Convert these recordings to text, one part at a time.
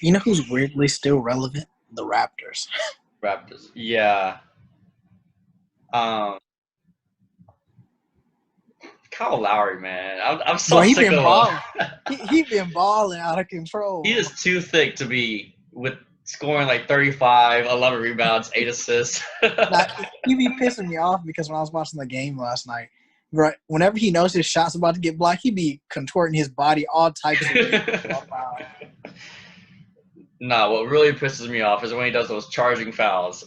You know who's weirdly still relevant? The Raptors. Raptors. Yeah. Um, Kyle Lowry, man. I'm so Bro, he sick been of balling. him. He been balling out of He control. is too thick to be with scoring like 35, 11 rebounds, 8 assists. Now, he be pissing me off because when I was watching the game last night, right, whenever he knows his shot's about to get blocked, he be contorting his body all types of ways. Nah, what really pisses me off is when he does those charging fouls.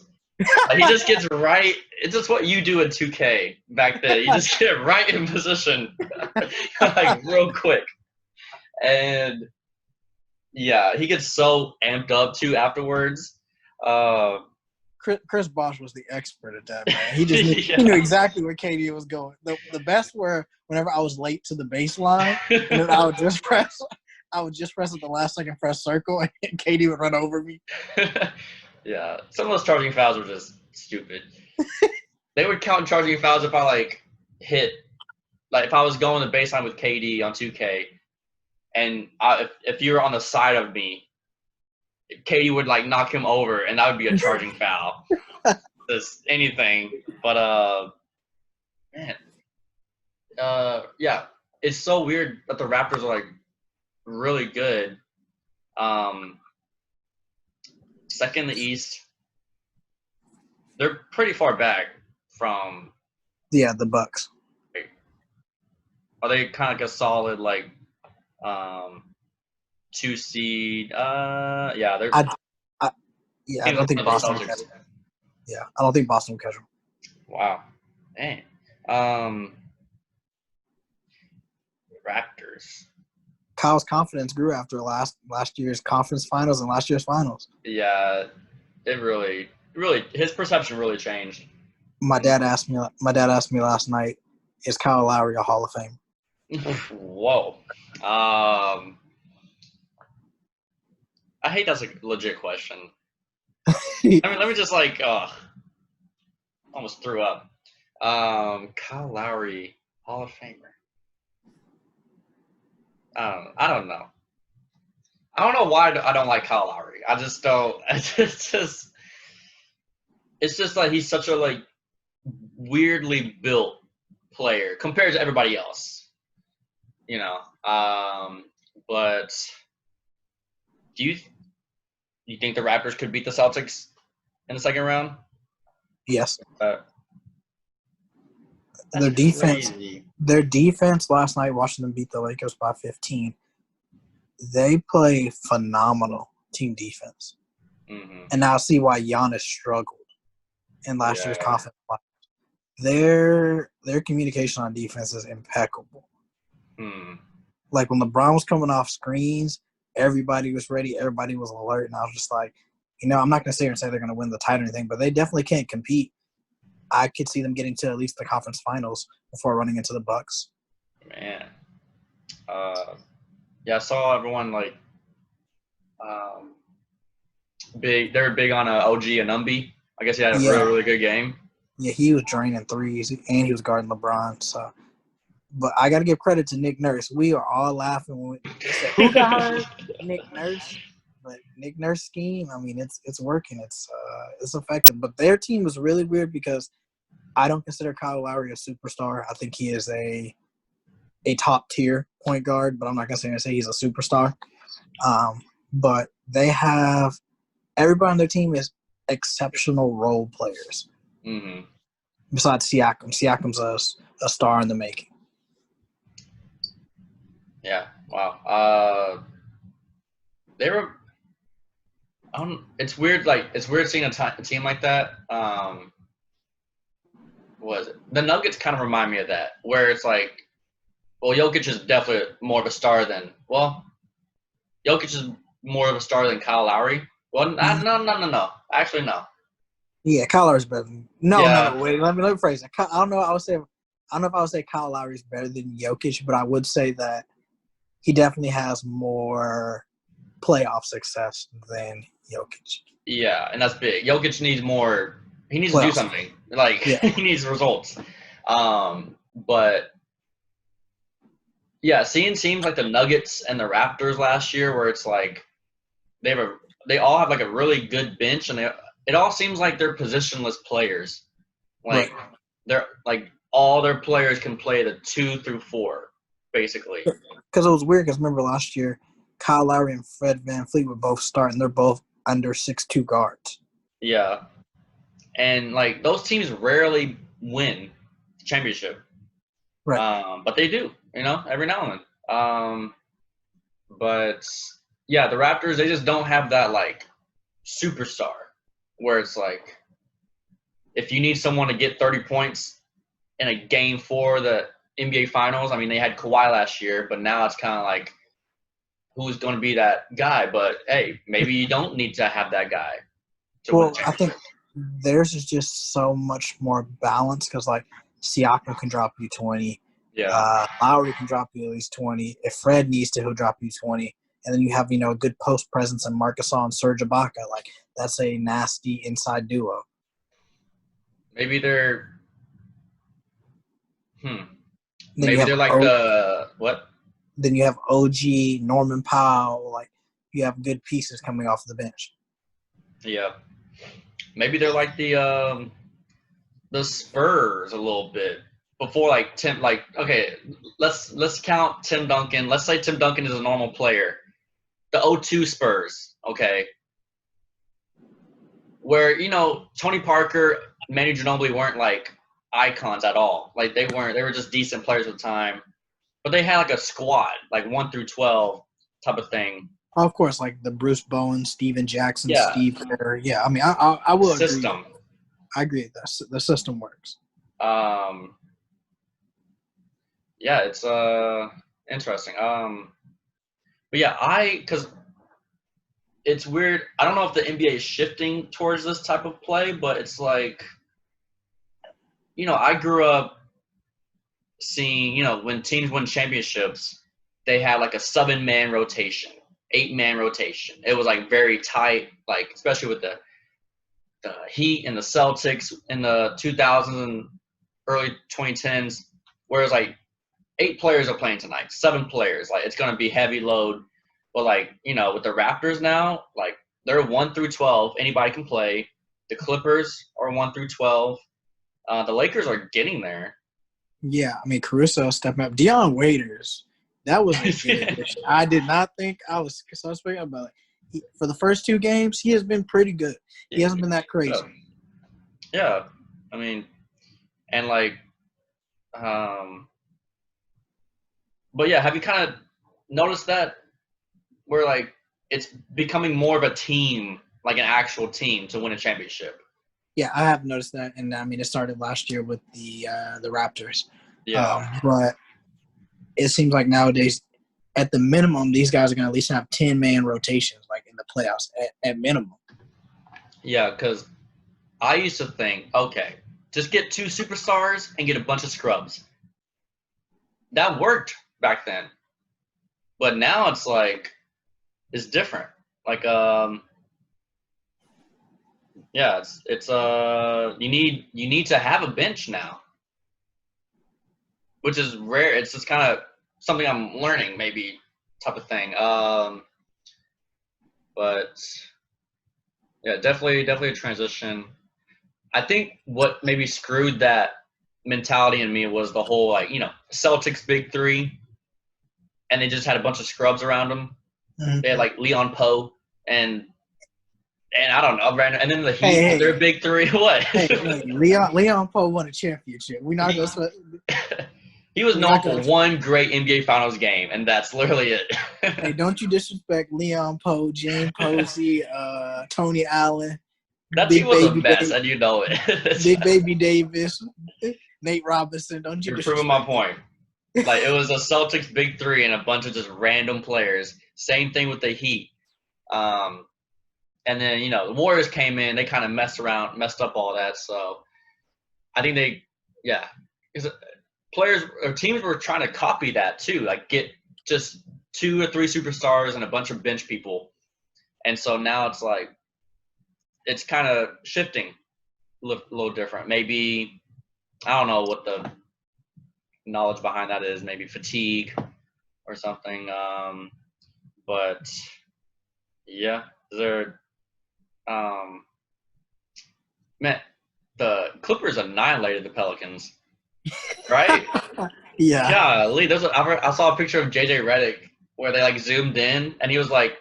Like, he just gets right. It's just what you do in 2K back then. You just get right in position, like real quick. And yeah, he gets so amped up too afterwards. Chris Bosh was the expert at that, man. He just Yeah. he knew exactly where KD was going. The best were whenever I was late to the baseline, and then I would just press at the last second press circle, and KD would run over me. Yeah, some of those charging fouls were just stupid. They would count charging fouls if I hit, if I was going to baseline with KD on 2K, and if you were on the side of me, KD would knock him over, and that would be a charging foul. Just anything, but man, yeah, it's so weird that the Raptors are really good. Second in the East, they're pretty far back from. Yeah, the Bucks. Are they kind of a solid 2 seed? Yeah, they're. I don't think Boston will Celtics. catch them. Yeah, I don't think Boston will catch them. Wow, dang. Raptors. Kyle's confidence grew after last year's conference finals and last year's finals. Yeah, it really, his perception really changed. My dad asked me last night, is Kyle Lowry a Hall of Fame? Whoa. I hate that's a legit question. Let me just almost threw up. Kyle Lowry, Hall of Famer. I don't know. I don't know why I don't like Kyle Lowry. I just don't. It's just like he's such a weirdly built player compared to everybody else. You know. But do you think the Raptors could beat the Celtics in the second round? Yes. Their defense last night, watching them beat the Lakers by 15. They play phenomenal team defense. Mm-hmm. And now I see why Giannis struggled in last year's conference. Their communication on defense is impeccable. Mm. Like when LeBron was coming off screens, everybody was ready, everybody was alert, and I was just like, I'm not going to sit here and say they're going to win the title or anything, but they definitely can't compete. I could see them getting to at least the conference finals before running into the Bucks. Man. Yeah, I saw everyone big. They're big on OG Anunoby. I guess he had a really, really good game. Yeah, he was draining threes, and he was guarding LeBron. So, but I got to give credit to Nick Nurse. We are all laughing when they said, "Who got hurt?" Nick Nurse. But Nick Nurse scheme, it's working. It's effective. But their team was really weird because I don't consider Kyle Lowry a superstar. I think he is a top tier point guard, but I'm not gonna say he's a superstar. But they have everybody on their team is exceptional role players. Mm-hmm. Besides Siakam, Siakam's a star in the making. Yeah. Wow. They were. It's weird. It's weird seeing a team like that. What is it? The Nuggets kind of remind me of that, where it's Jokic is definitely more of a star than Jokic is more of a star than Kyle Lowry. Well, no. Actually, no. Yeah, Kyle Lowry's better than no. Wait, let me rephrase it. I don't know if I would say Kyle Lowry's better than Jokic, but I would say that he definitely has more playoff success than Jokic. Yeah, and that's big. Jokic needs more. He needs to do something. He needs results. But seeing teams like the Nuggets and the Raptors last year, where it's they all have like a really good bench, and it all seems like they're positionless players. Like Right. they're like all their players can play the 2 through 4, basically. Because it was weird. Because remember last year, Kyle Lowry and Fred VanVleet would both start, and they're both under 6'2" guards. Yeah, and like those teams rarely win the championship, Right. but they do, every now and then. But yeah, the Raptors, they just don't have that like superstar where it's like if you need someone to get 30 points in a game 4 of the NBA Finals. I mean, they had Kawhi last year, but now it's kind of like who's going to be that guy? But hey, maybe you don't need to have that guy to win. Well, I think theirs is just so much more balanced because like Siakam can drop you 20. Yeah. Lowry can drop you at least 20. If Fred needs to, he'll drop you 20. And then you have, a good post presence in Marc Gasol and Serge Ibaka. Like, that's a nasty inside duo. Maybe they're Then maybe they're like the what? Then you have OG, Norman Powell. Like, you have good pieces coming off the bench. Yeah. Maybe they're like the Spurs a little bit. Before like Tim, like okay, let's count Tim Duncan. Let's say Tim Duncan is a normal player. The 02 Spurs, okay, where Tony Parker, Manu Ginobili weren't like icons at all. Like they weren't. They were just decent players at the time, but they had like a squad, like 1 through 12 type of thing. Of course, like the Bruce Bowen, Steven Jackson, Yeah. Steve Kerr. Yeah, I mean, I will agree. System. I agree that the system works. Yeah, it's interesting. But yeah, because it's weird. I don't know if the NBA is shifting towards this type of play, but it's like, I grew up seeing, when teams win championships, they had like a 7-man rotation, 8-man rotation. It was like very tight, like especially with the Heat and the Celtics in the 2000s and early 2010s, where it's like 8 players are playing tonight, 7 players. Like it's gonna be heavy load. But like, with the Raptors now, like they're 1 through 12, anybody can play. The Clippers are 1 through 12. The Lakers are getting there. Yeah, I mean Caruso stepping up. Deion Waiters, that was a good addition. I did not think I was suspect about it. For the first 2 games, he has been pretty good. He hasn't been that crazy. Yeah, I mean, and like, but yeah, have you kind of noticed that where like it's becoming more of a team, like an actual team to win a championship? Yeah, I have noticed that, and I mean it started last year with the Raptors. Yeah. But it seems like nowadays, at the minimum, these guys are going to at least have 10-man rotations, like in the playoffs, at minimum. Yeah, because I used to think, okay, just get 2 superstars and get a bunch of scrubs. That worked back then, but now it's like it's different. Like yeah, it's you need to have a bench now, which is rare. It's just kind of something I'm learning, maybe type of thing. But yeah, definitely a transition. I think what maybe screwed that mentality in me was the whole like Celtics big 3, and they just had a bunch of scrubs around them. Mm-hmm. They had like Leon Poe and I don't know, and then the Heat with their big 3. What? Hey, Leon Poe won a championship. We're not going to. He was known for one great NBA Finals game, and that's literally it. Hey, don't you disrespect Leon Poe, James Posey, Tony Allen. That team was a mess, and you know it. Big Baby Davis, Nate Robinson. Don't you? You're proving my point. Like it was a Celtics big 3 and a bunch of just random players. Same thing with the Heat. And then the Warriors came in. They kind of messed up all that. So I think because players or teams were trying to copy that too. Like get just 2 or 3 superstars and a bunch of bench people. And so now it's like it's kind of shifting a little different. Maybe I don't know what the knowledge behind that is. Maybe fatigue or something. But yeah. They're man, the Clippers annihilated the Pelicans, right? Yeah. Golly, I saw a picture of JJ Redick where they like zoomed in and he was like,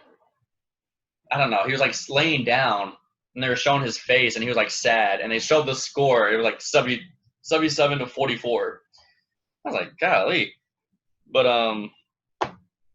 I don't know, he was like laying down and they were showing his face and he was like sad and they showed the score. It was like 77 to 44. I was like, golly. But